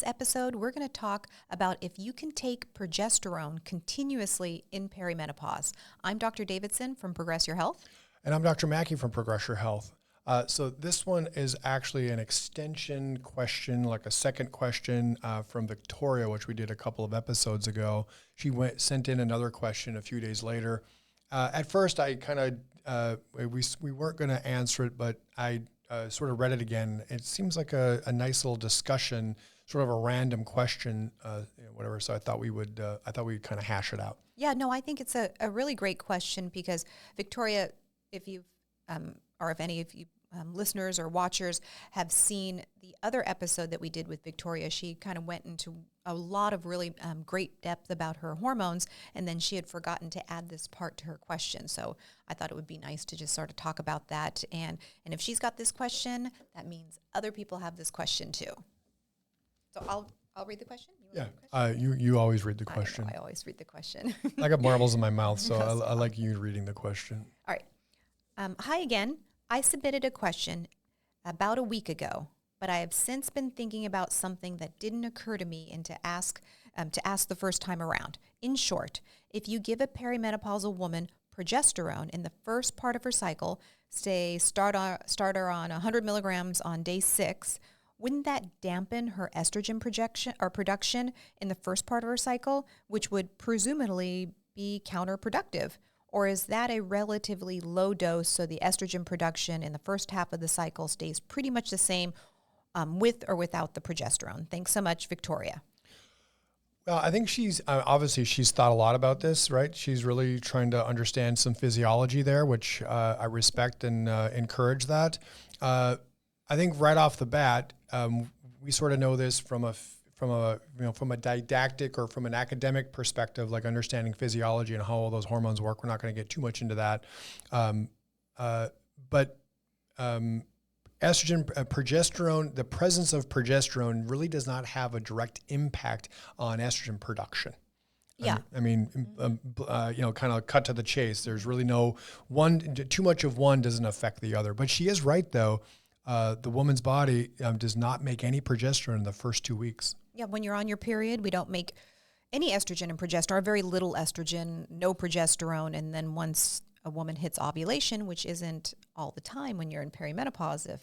this episode, we're going to talk about if you can take progesterone continuously in perimenopause. I'm Dr. Davidson from Progress Your Health. And I'm Dr. Mackey from Progress Your Health. So this one is actually an extension question, like a second question from Victoria, which we did a couple of episodes ago. She sent in another question a few days later. At first, I kind of, we weren't going to answer it, but I sort of read it again. It seems like a nice little discussion, sort of a random question, whatever. So I thought we'd kind of hash it out. Yeah, no, I think it's a really great question because Victoria, if you've, or if any of you listeners or watchers have seen the other episode that we did with Victoria, she kind of went into a lot of really great depth about her hormones, and then she had forgotten to add this part to her question. So I thought it would be nice to just sort of talk about that. And if she's got this question, that means other people have this question too. So I'll read the question. You always read the question. I always read the question. I got marbles in my mouth, so I like you reading the question. All right. Hi again. I submitted a question about a week ago, but I have since been thinking about something that didn't occur to me and to ask the first time around. In short, if you give a perimenopausal woman progesterone in the first part of her cycle, say start her on 100 milligrams on day 6, wouldn't that dampen her estrogen production in the first part of her cycle, which would presumably be counterproductive? Or is that a relatively low dose so the estrogen production in the first half of the cycle stays pretty much the same with or without the progesterone? Thanks so much, Victoria. Well, I think she's thought a lot about this, right? She's really trying to understand some physiology there, which I respect and encourage that. I think right off the bat, we sort of know this from a didactic or from an academic perspective, like understanding physiology and how all those hormones work. We're not going to get too much into that. But progesterone, the presence of progesterone really does not have a direct impact on estrogen production. Yeah. Kind of cut to the chase. There's really too much of one doesn't affect the other. But she is right, though. The woman's body does not make any progesterone in the first 2 weeks. Yeah, when you're on your period, we don't make any estrogen and progesterone, or very little estrogen, no progesterone. And then once a woman hits ovulation, which isn't all the time when you're in perimenopause, if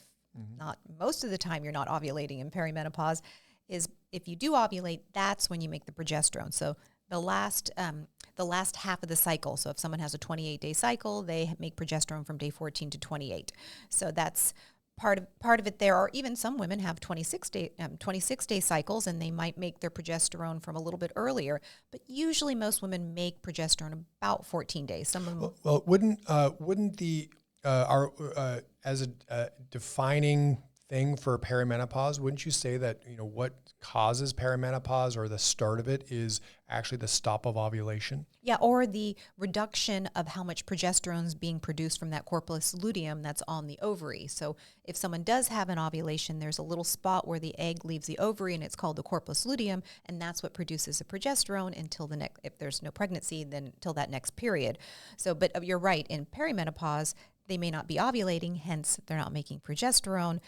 not most of the time you're not ovulating in perimenopause, is if you do ovulate, that's when you make the progesterone. So the last half of the cycle. So if someone has a 28-day cycle, they make progesterone from day 14 to 28. So that's part of it there, or even some women have 26-day cycles, and they might make their progesterone from a little bit earlier. But usually, most women make progesterone about 14 days. Some of them. Well, wouldn't the as a defining thing for perimenopause, wouldn't you say that what causes perimenopause or the start of it is actually the stop of ovulation? Yeah, or the reduction of how much progesterone is being produced from that corpus luteum that's on the ovary. So if someone does have an ovulation, there's a little spot where the egg leaves the ovary, and it's called the corpus luteum, and that's what produces the progesterone until the next. If there's no pregnancy, then until that next period. So, but you're right. In perimenopause, they may not be ovulating, hence they're not making progesterone.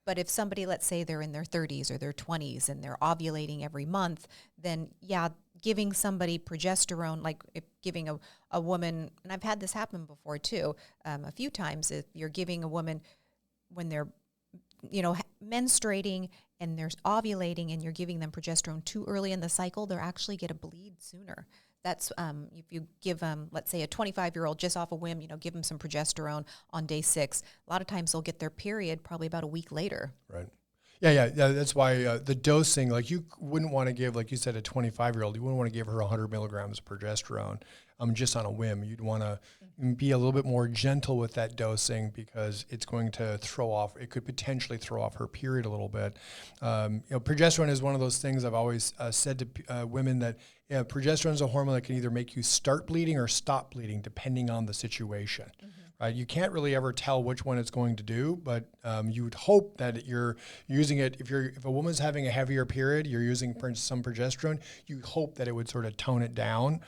But if somebody, let's say they're in their 30s or their 20s and they're ovulating every month, then giving somebody progesterone, like if giving a woman, and I've had this happen before too, a few times, if you're giving a woman when they're, menstruating and they're ovulating and you're giving them progesterone too early in the cycle, they'll actually get a bleed sooner. That's if you give them, let's say, a 25-year-old just off a whim, give them some progesterone on day 6. A lot of times they'll get their period probably about a week later. Right. Yeah. That's why the dosing, like you wouldn't want to give, like you said, a 25-year-old, you wouldn't want to give her 100 milligrams of progesterone just on a whim. You'd want to be a little bit more gentle with that dosing because it's going to it could potentially throw off her period a little bit. Progesterone is one of those things I've always said to women that progesterone is a hormone that can either make you start bleeding or stop bleeding depending on the situation. right? You can't really ever tell which one it's going to do, but you would hope that you're using it. If a woman's having a heavier period, you're using some progesterone, you hope that it would sort of tone it down.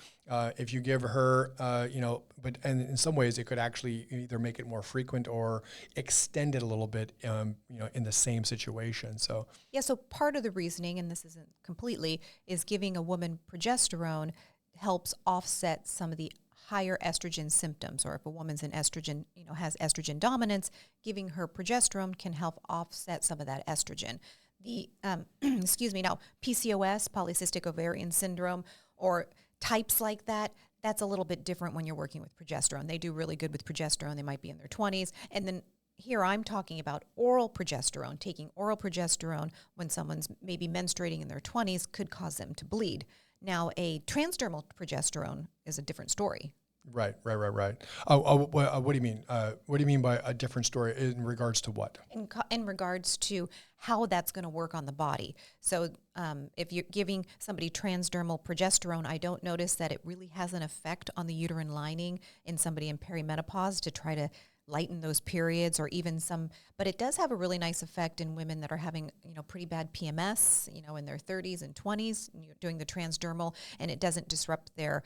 If you give her, and in some ways it could actually either make it more frequent or extend it a little bit, in the same situation. So Yeah, so part of the reasoning, and this isn't completely, is giving a woman progesterone helps offset some of the higher estrogen symptoms. Or if a woman's in estrogen, has estrogen dominance, giving her progesterone can help offset some of that estrogen. The now PCOS, polycystic ovarian syndrome, or types like that, that's a little bit different when you're working with progesterone. They do really good with progesterone. They might be in their 20s. And then here I'm talking about oral progesterone. Taking oral progesterone when someone's maybe menstruating in their 20s could cause them to bleed. Now, a transdermal progesterone is a different story. Right. What do you mean? What do you mean by a different story in regards to what? In regards to how that's going to work on the body. So if you're giving somebody transdermal progesterone, I don't notice that it really has an effect on the uterine lining in somebody in perimenopause to try to lighten those periods, or even but it does have a really nice effect in women that are having, pretty bad PMS, in their 30s and 20s, and you're doing the transdermal, and it doesn't disrupt their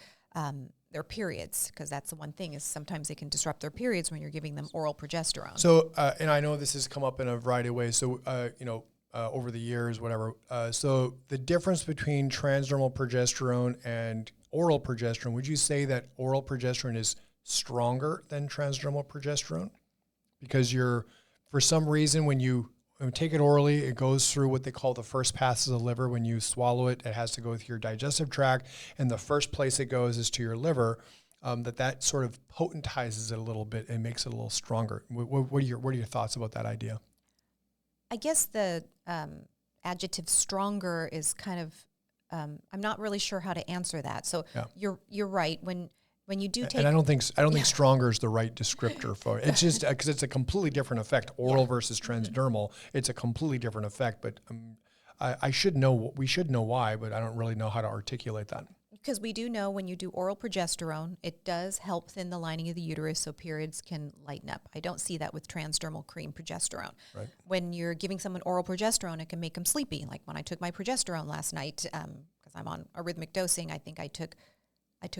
periods, because that's the one thing, is sometimes they can disrupt their periods when you're giving them oral progesterone. So, and I know this has come up in a variety of ways. So, over the years, whatever. So the difference between transdermal progesterone and oral progesterone, would you say that oral progesterone is stronger than transdermal progesterone? Because for some reason, when you take it orally, it goes through what they call the first passes of the liver. When you swallow it, it has to go through your digestive tract, and the first place it goes is to your liver. That sort of potentizes it a little bit and makes it a little stronger. What are your thoughts about that idea? I guess the adjective stronger is kind of, I'm not really sure how to answer that. So yeah. You're right. When you do take, and I don't think stronger is the right descriptor for it. It's just because it's a completely different effect. Oral versus transdermal, it's a completely different effect. But we should know why, but I don't really know how to articulate that. Because we do know when you do oral progesterone, it does help thin the lining of the uterus so periods can lighten up. I don't see that with transdermal cream progesterone. Right. When you're giving someone oral progesterone, it can make them sleepy. Like when I took my progesterone last night, because I'm on arrhythmic dosing, I think I took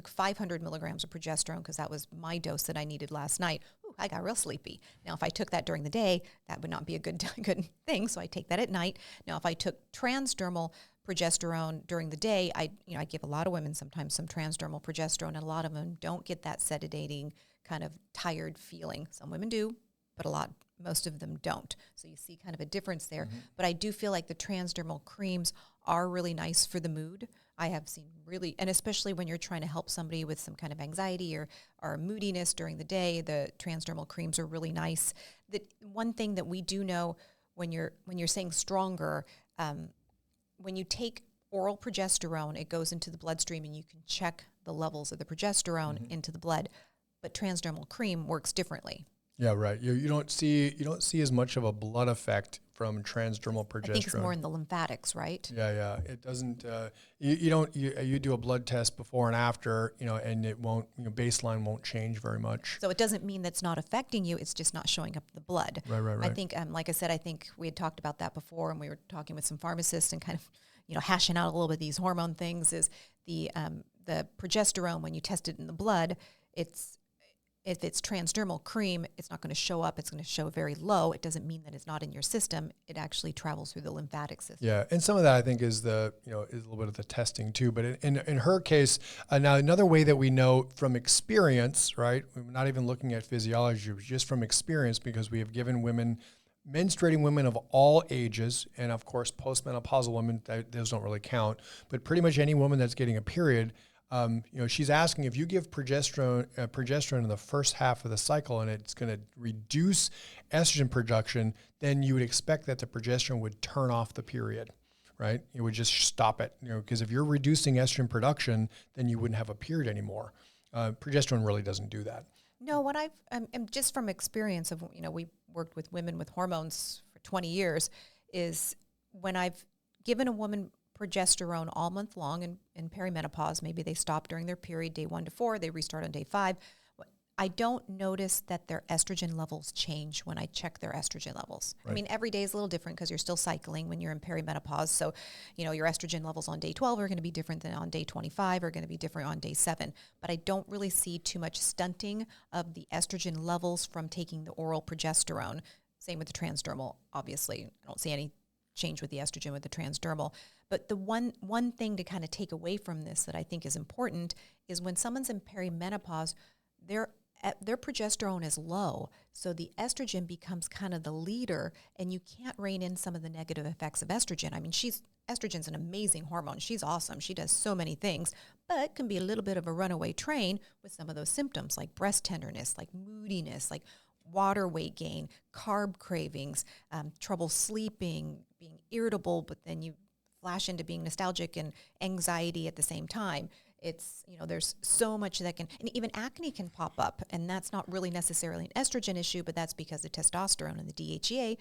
500 milligrams of progesterone because that was my dose that I needed last night. Ooh, I got real sleepy. Now, if I took that during the day, that would not be a good thing, so I take that at night. Now, if I took transdermal progesterone during the day, I give a lot of women sometimes some transdermal progesterone, and a lot of them don't get that sedating kind of tired feeling. Some women do, but most of them don't. So you see kind of a difference there. Mm-hmm. But I do feel like the transdermal creams are really nice for the mood. I have seen really, and especially when you're trying to help somebody with some kind of anxiety or moodiness during the day, the transdermal creams are really nice. The one thing that we do know when you're saying stronger, when you take oral progesterone, it goes into the bloodstream and you can check the levels of the progesterone into the blood, but transdermal cream works differently. Yeah, right. You don't see as much of a blood effect from transdermal progesterone. I think it's more in the lymphatics, right? Yeah. It doesn't. You do a blood test before and after, and it won't. Baseline won't change very much. So it doesn't mean that's not affecting you. It's just not showing up in the blood. Right. I think, like I said, I think we had talked about that before, and we were talking with some pharmacists and kind of, hashing out a little bit of these hormone things. Is the progesterone, when you test it in the blood, if it's transdermal cream, it's not going to show up. It's going to show very low. It doesn't mean that it's not in your system. It actually travels through the lymphatic system. Yeah, and some of that I think is is a little bit of the testing too. But in her case, now another way that we know from experience, right? We're not even looking at physiology, just from experience, because we have given menstruating women of all ages, and of course postmenopausal women, those don't really count, but pretty much any woman that's getting a period. She's asking if you give progesterone in the first half of the cycle and it's going to reduce estrogen production, then you would expect that the progesterone would turn off the period, right? It would just stop it, because if you're reducing estrogen production, then you wouldn't have a period anymore. Progesterone really doesn't do that. No, what I've just from experience of, we worked with women with hormones for 20 years, is when I've given a woman progesterone all month long in perimenopause. Maybe they stop during their period, day 1 to 4, they restart on day 5. I don't notice that their estrogen levels change when I check their estrogen levels. Right. I mean, every day is a little different because you're still cycling when you're in perimenopause. So, your estrogen levels on day 12 are going to be different than on day 25, are going to be different on day 7. But I don't really see too much stunting of the estrogen levels from taking the oral progesterone. Same with the transdermal, obviously. I don't see any change with the estrogen with the transdermal. But the one thing to kind of take away from this that I think is important is when someone's in perimenopause, their progesterone is low, so the estrogen becomes kind of the leader, and you can't rein in some of the negative effects of estrogen. I mean, estrogen's an amazing hormone. She's awesome. She does so many things, but can be a little bit of a runaway train with some of those symptoms like breast tenderness, like moodiness, like water weight gain, carb cravings, trouble sleeping, being irritable, but then you flash into being nostalgic and anxiety at the same time. It's, there's so much that can, and even acne can pop up, and that's not really necessarily an estrogen issue, but that's because the testosterone and the DHEA,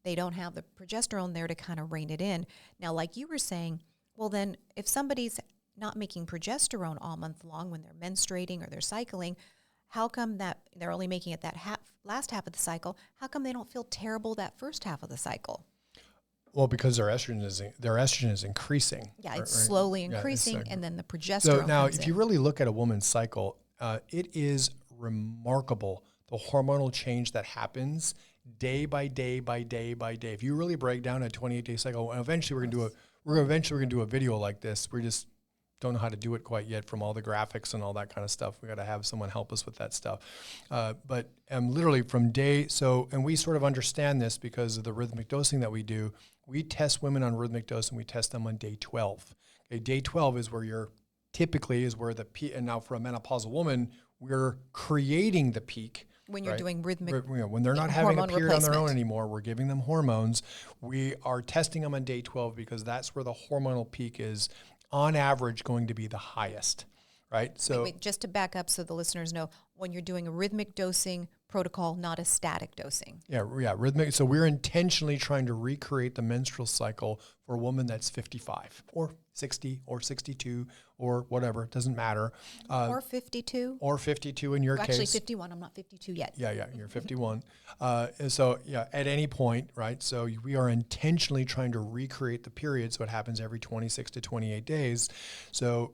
they don't have the progesterone there to kind of rein it in. Now, like you were saying, well then, if somebody's not making progesterone all month long when they're menstruating or they're cycling, how come that they're only making it that last half of the cycle? How come they don't feel terrible that first half of the cycle? Well, because their estrogen is increasing. Yeah, it's slowly increasing, and then the progesterone. So now, comes if in. you really look at a woman's cycle, it is remarkable the hormonal change that happens day by day by day by day. If you really break down a 28-day cycle, and eventually we're gonna do a video like this. We just don't know how to do it quite yet from all the graphics and all that kind of stuff. We got to have someone help us with that stuff. But literally from and we sort of understand this because of the rhythmic dosing that we do. We test women on rhythmic dose, and we test them on day 12. Okay, day 12 is where the peak, and now for a menopausal woman, we're creating the peak. When you're doing rhythmic, when they're not having a period on their own anymore, we're giving them hormones. We are testing them on day 12 because that's where the hormonal peak is, on average, going to be the highest, right? So wait, just to back up so the listeners know, when you're doing a rhythmic dosing protocol, not a static dosing. Yeah, rhythmic. So we're intentionally trying to recreate the menstrual cycle for a woman that's 55 or 60 or 62 or whatever. It doesn't matter. Or 52. Or 52 in your case. Actually, 51. I'm not 52 yet. Yeah, you're 51. So at any point, right? So we are intentionally trying to recreate the period, so it happens every 26 to 28 days. So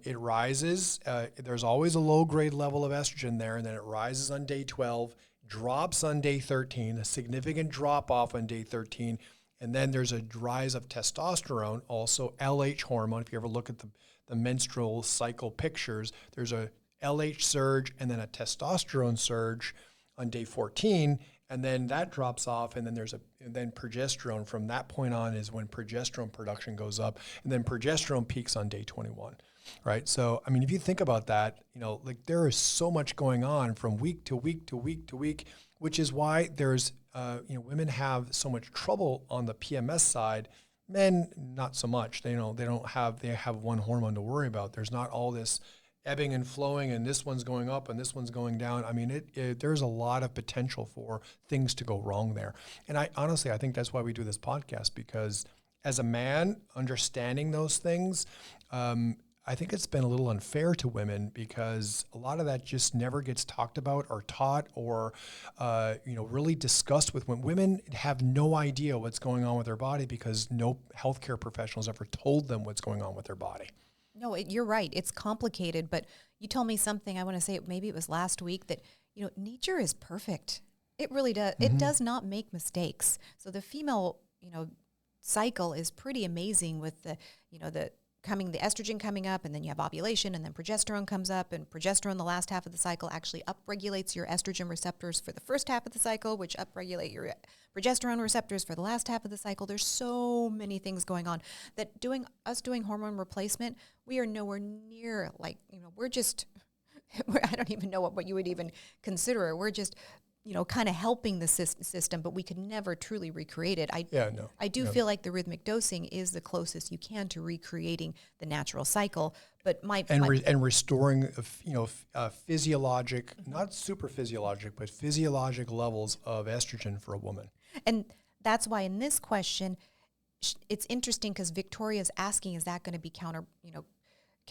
it rises. There's always a low-grade level of estrogen there, and then it rises on day 12, drops on day 13, a significant drop-off on day 13, and then there's a rise of testosterone, also LH hormone. If you ever look at the menstrual cycle pictures, there's a LH surge and then a testosterone surge on day 14, and then that drops off, and then progesterone from that point on is when progesterone production goes up, and then progesterone peaks on day 21, right? So, I mean, if you think about that, like there is so much going on from week to week to week to week, which is why there's, women have so much trouble on the PMS side. Men, not so much. They have one hormone to worry about. There's not all this ebbing and flowing, and this one's going up and this one's going down. I mean, there's a lot of potential for things to go wrong there. And I think that's why we do this podcast, because as a man, understanding those things, I think it's been a little unfair to women because a lot of that just never gets talked about or taught or, really discussed with women. Women have no idea what's going on with their body because no healthcare professionals ever told them what's going on with their body. No, you're right. It's complicated, but you told me something, I want to say maybe it was last week, that, nature is perfect. It really does. Mm-hmm. It does not make mistakes. So the female, cycle is pretty amazing with the estrogen coming up, and then you have ovulation, and then progesterone comes up, and progesterone the last half of the cycle actually upregulates your estrogen receptors for the first half of the cycle, which upregulate your progesterone receptors for the last half of the cycle. There's so many things going on that doing hormone replacement, we are nowhere near we're just, I don't even know what you would even consider. We're just, kind of helping the system, but we could never truly recreate it. I do feel like the rhythmic dosing is the closest you can to recreating the natural cycle. But restoring, physiologic, not super physiologic, but physiologic levels of estrogen for a woman. And that's why in this question, it's interesting because Victoria's asking, is that going to be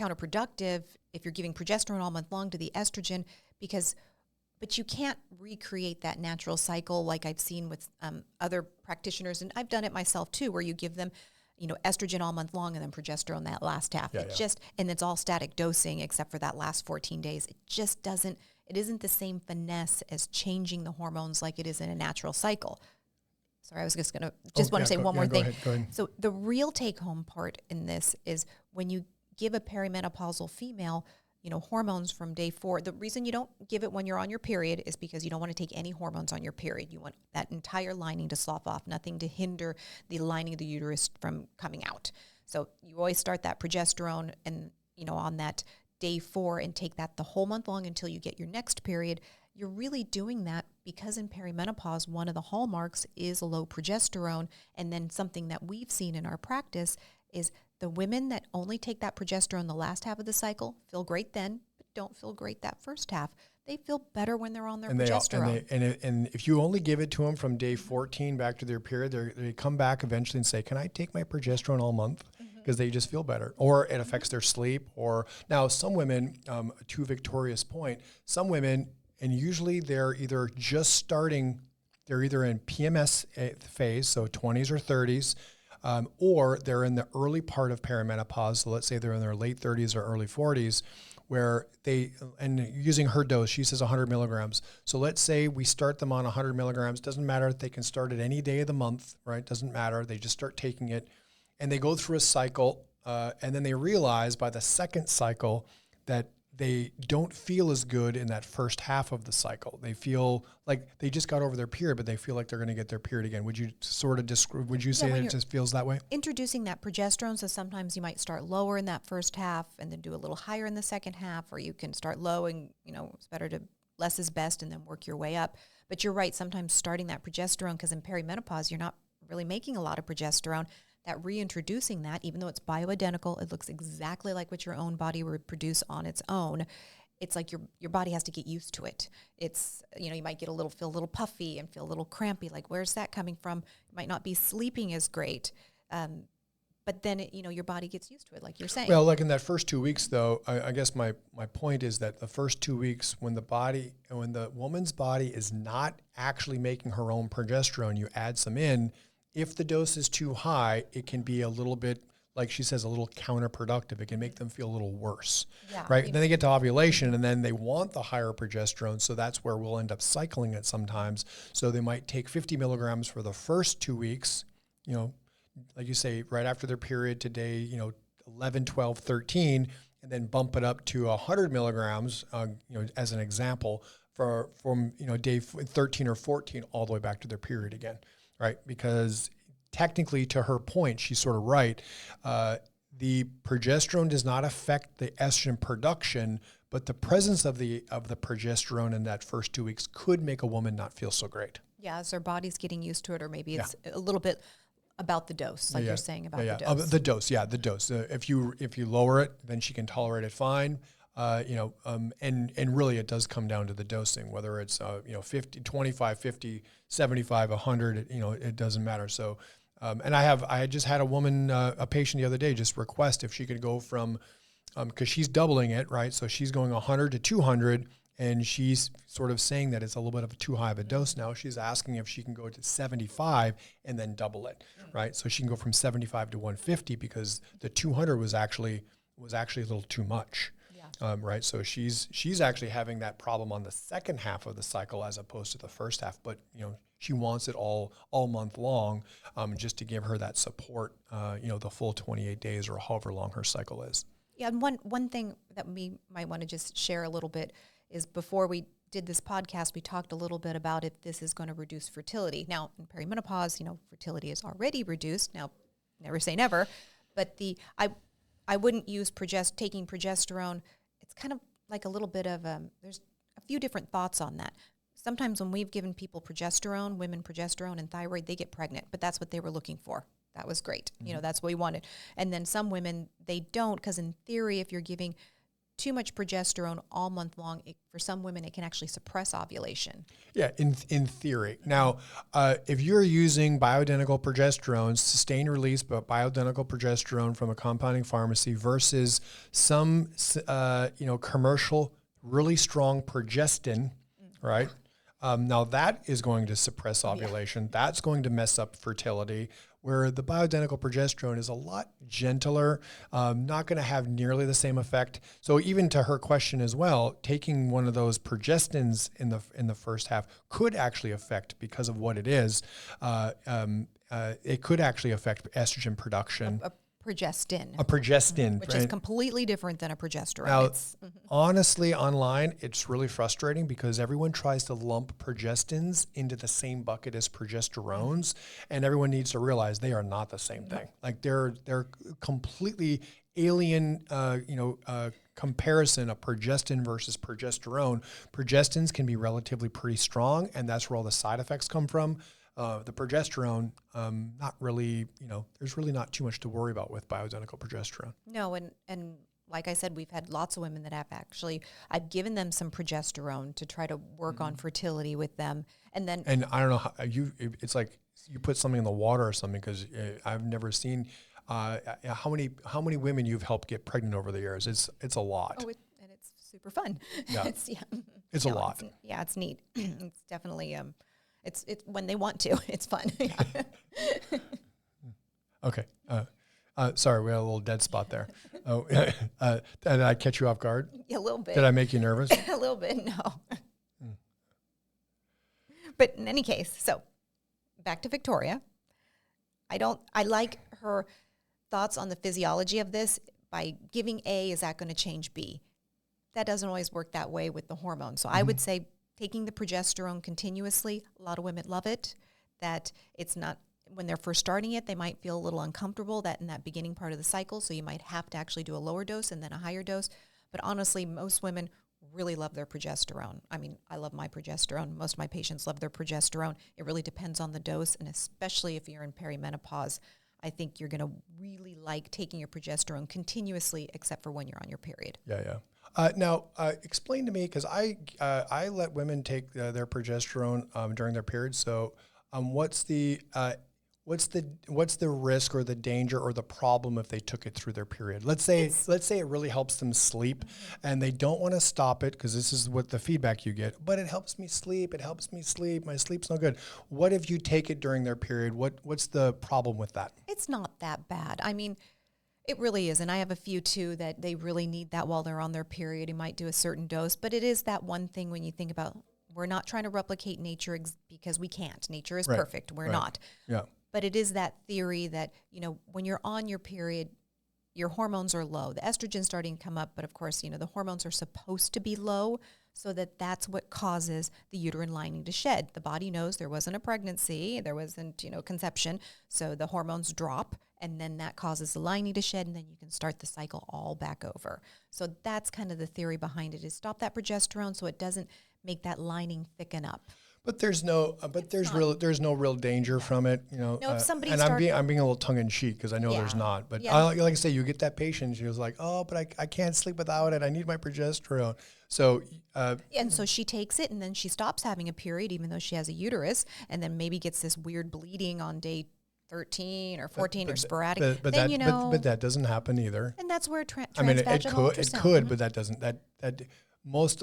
counterproductive if you're giving progesterone all month long to the estrogen but you can't recreate that natural cycle like I've seen with other practitioners, and I've done it myself too, where you give them, estrogen all month long and then progesterone that last half. And it's all static dosing except for that last 14 days. It just doesn't, it isn't the same finesse as changing the hormones like it is in a natural cycle. Sorry, I was just want to say one more thing. Go ahead. So the real take-home part in this is when you give a perimenopausal female, hormones from day 4. The reason you don't give it when you're on your period is because you don't want to take any hormones on your period. You want that entire lining to slough off, nothing to hinder the lining of the uterus from coming out. So you always start that progesterone and, on that day 4 and take that the whole month long until you get your next period. You're really doing that because in perimenopause, one of the hallmarks is low progesterone. And then something that we've seen in our practice is the women that only take that progesterone the last half of the cycle feel great then, but don't feel great that first half. They feel better when they're on their progesterone. And if you only give it to them from day 14 back to their period, they come back eventually and say, can I take my progesterone all month? Because they just feel better. Or it affects their sleep. Or now some women, to Victoria's point, some women, and usually they're either just starting, they're either in PMS phase, so 20s or 30s, or they're in the early part of perimenopause. So let's say they're in their late 30s or early 40s, where and using her dose, she says 100 milligrams. So let's say we start them on 100 milligrams. Doesn't matter if they can start at any day of the month, right? Doesn't matter. They just start taking it, and they go through a cycle, and then they realize by the second cycle that they don't feel as good in that first half of the cycle. They feel like they just got over their period, but they feel like they're going to get their period again. Would you would you say that it just feels that way? Introducing that progesterone, so sometimes you might start lower in that first half and then do a little higher in the second half, or you can start low and, it's better to less is best and then work your way up. But you're right, sometimes starting that progesterone, because in perimenopause, you're not really making a lot of progesterone, that reintroducing that, even though it's bioidentical, it looks exactly like what your own body would produce on its own. It's like your body has to get used to it. It's, you might feel a little puffy and feel a little crampy. Like, where's that coming from? You might not be sleeping as great. But then, your body gets used to it, like you're saying. Well, like in that first 2 weeks, though, I guess my point is that the first 2 weeks, when the woman's body is not actually making her own progesterone, you add some in. If the dose is too high, it can be a little bit, like she says, a little counterproductive. It can make them feel a little worse, right? Then they get to ovulation, and then they want the higher progesterone, so that's where we'll end up cycling it sometimes. So they might take 50 milligrams for the first 2 weeks, like you say, right after their period to day, 11, 12, 13, and then bump it up to 100 milligrams, as an example, from day 13 or 14 all the way back to their period again. Right, because technically, to her point, she's sort of right. The progesterone does not affect the estrogen production, but the presence of the progesterone in that first 2 weeks could make a woman not feel so great. Yeah, as her body's getting used to it, or maybe it's a little bit about the dose, like you're saying about the dose. The dose. If you lower it, then she can tolerate it fine. And really it does come down to the dosing, whether it's 50, 25, 50, 75, 100, it doesn't matter. So, and I just had a woman, a patient the other day, just request if she could go from, because she's doubling it, right? So she's going 100 to 200, and she's sort of saying that it's a little bit of too high of a dose now. She's asking if she can go to 75 and then double it, right? So she can go from 75 to 150 because the 200 was actually a little too much. Right, so she's actually having that problem on the second half of the cycle as opposed to the first half. But she wants it all month long, just to give her that support. The full 28 days or however long her cycle is. Yeah, and one thing that we might want to just share a little bit is before we did this podcast, we talked a little bit about if this is going to reduce fertility. Now, in perimenopause, fertility is already reduced. Now, never say never, but I wouldn't use taking progesterone. It's kind of like a little bit of there's a few different thoughts on that. Sometimes when we've given people progesterone, women progesterone and thyroid, they get pregnant, but that's what they were looking for. That was great. That's what we wanted. And then some women, they don't, because in theory, if you're giving too much progesterone all month long, for some women, it can actually suppress ovulation. Yeah, in theory. Now, if you're using bioidentical progesterone, sustained release but bioidentical progesterone from a compounding pharmacy versus some, commercial, really strong progestin, right? Now that is going to suppress ovulation. That's going to mess up fertility, where the bioidentical progesterone is a lot gentler, not going to have nearly the same effect. So even to her question as well, taking one of those progestins in the first half could actually affect, because of what it is, it could actually affect estrogen production. A progestin. A progestin. Which is completely different than a progesterone. Now, honestly, online, it's really frustrating because everyone tries to lump progestins into the same bucket as progesterones, and everyone needs to realize they are not the same thing. Like they're completely alien, comparison of progestin versus progesterone. Progestins can be relatively pretty strong, and that's where all the side effects come from. The progesterone, not really, there's really not too much to worry about with bioidentical progesterone. No, and like I said, we've had lots of women that have I've given them some progesterone to try to work on fertility with them. And I don't know how it's like you put something in the water or something, because I've never seen how many women you've helped get pregnant over the years. It's a lot. Oh, and it's super fun. Yeah. It's a lot. It's neat. It's definitely, it's when they want to, it's fun. Okay. Sorry, we had a little dead spot there. Oh, did I catch you off guard? Yeah, a little bit. Did I make you nervous? A little bit, no. But in any case, so back to Victoria. I like her thoughts on the physiology of this. By giving A, is that going to change B? That doesn't always work that way with the hormones. So I would say taking the progesterone continuously, a lot of women love it, that it's not, when they're first starting it, they might feel a little uncomfortable that in that beginning part of the cycle, so you might have to actually do a lower dose and then a higher dose. But honestly, most women really love their progesterone. I mean, I love my progesterone. Most of my patients love their progesterone. It really depends on the dose, and especially if you're in perimenopause, I think you're going to really like taking your progesterone continuously, except for when you're on your period. Yeah. Now, explain to me, because I let women take their progesterone during their period. So, what's the risk or the danger or the problem if they took it through their period? Let's say it really helps them sleep, and they don't want to stop it because this is what the feedback you get. But it helps me sleep. It helps me sleep. My sleep's no good. What if you take it during their period? What's the problem with that? It's not that bad. I mean, it really is. And I have a few too that they really need that while they're on their period. You might do a certain dose, but it is that one thing when you think about, we're not trying to replicate nature because we can't. Nature is perfect. We're not. Yeah. But it is that theory that, when you're on your period, your hormones are low. The estrogen's starting to come up, but of course, the hormones are supposed to be low, so that's what causes the uterine lining to shed. The body knows there wasn't a pregnancy, there wasn't, conception, so the hormones drop, and then that causes the lining to shed, and then you can start the cycle all back over. So that's kind of the theory behind it, is stop that progesterone so it doesn't make that lining thicken up. But there's no real danger from it, No, if somebody and I'm being a little tongue in cheek because I know there's not. But like I say, you get that patient. She was like, "Oh, but I can't sleep without it. I need my progesterone." So and so she takes it, and then she stops having a period, even though she has a uterus, and then maybe gets this weird bleeding on day 13 or 14 or sporadic. But that doesn't happen either. And that's where it could, but that doesn't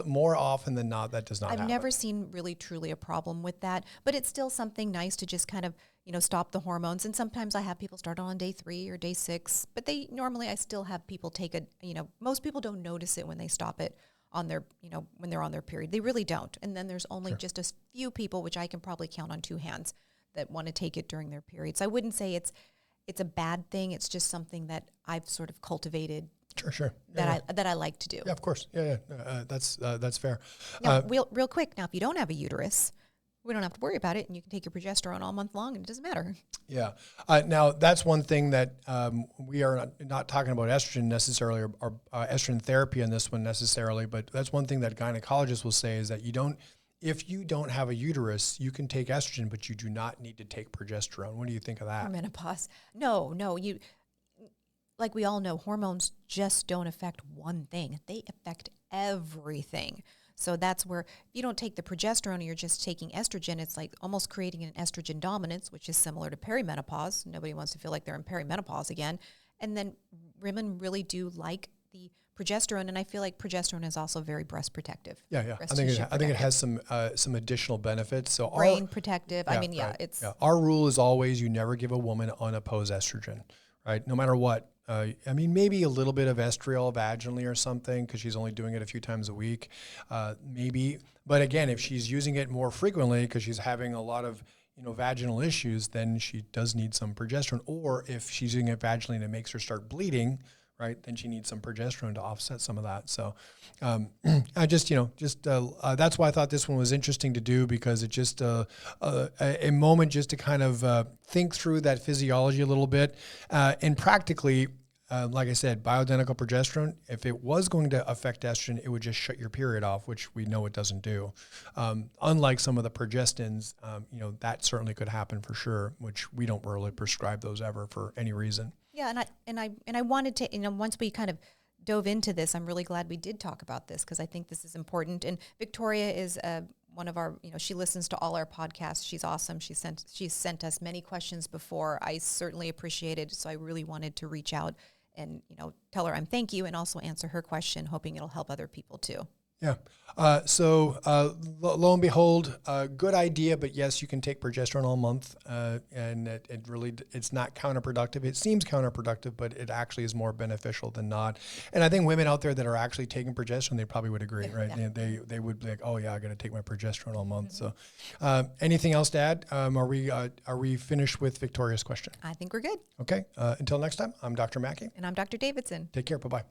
more often than not, that does not happen. I've never seen really truly a problem with that, but it's still something nice to just kind of, stop the hormones. And sometimes I have people start on day 3 or day 6, but I still have people take most people don't notice it when they stop it on their, when they're on their period. They really don't. And then there's only just a few people, which I can probably count on 2 hands, that want to take it during their periods. I wouldn't say it's a bad thing. It's just something that I've sort of cultivated. Sure. That I like to do. Yeah, of course. Yeah. That's fair. Now, real quick. Now, if you don't have a uterus, we don't have to worry about it, and you can take your progesterone all month long, and it doesn't matter. Yeah. Now, that's one thing that we are not talking about estrogen necessarily or estrogen therapy in this one necessarily, but that's one thing that gynecologists will say is that if you don't have a uterus, you can take estrogen, but you do not need to take progesterone. What do you think of that? For menopause. No. like we all know, hormones just don't affect one thing. They affect everything. So that's where if you don't take the progesterone and you're just taking estrogen, it's like almost creating an estrogen dominance, which is similar to perimenopause. Nobody wants to feel like they're in perimenopause again. And then women really do like the progesterone, and I feel like progesterone is also very breast protective. Yeah. Breast I think tissue it has protective. some additional benefits. So Brain protective. I mean, right. Our rule is always you never give a woman unopposed estrogen, right? No matter what. I mean, maybe a little bit of estriol vaginally or something because she's only doing it a few times a week, maybe. But again, if she's using it more frequently because she's having a lot of vaginal issues, then she does need some progesterone. Or if she's using it vaginally and it makes her start bleeding, right, then she needs some progesterone to offset some of that. So I just that's why I thought this one was interesting to do, because it's just a moment just to kind of think through that physiology a little bit. And practically, like I said, bioidentical progesterone, if it was going to affect estrogen, it would just shut your period off, which we know it doesn't do. Unlike some of the progestins, that certainly could happen for sure, which we don't really prescribe those ever for any reason. Yeah, and I wanted to, once we kind of dove into this, I'm really glad we did talk about this because I think this is important. And Victoria is one of our, she listens to all our podcasts. She's awesome. She's sent us many questions before. I certainly appreciate it. So I really wanted to reach out and, tell her I'm thank you and also answer her question, hoping it'll help other people too. Yeah. So lo and behold, good idea, but yes, you can take progesterone all month, and it's not counterproductive. It seems counterproductive, but it actually is more beneficial than not. And I think women out there that are actually taking progesterone, they probably would agree, right? Yeah. They would be like, oh yeah, I got to take my progesterone all month. Mm-hmm. So, anything else to add? Are we finished with Victoria's question? I think we're good. Okay. Until next time, I'm Dr. Mackey. And I'm Dr. Davidson. Take care. Bye-bye.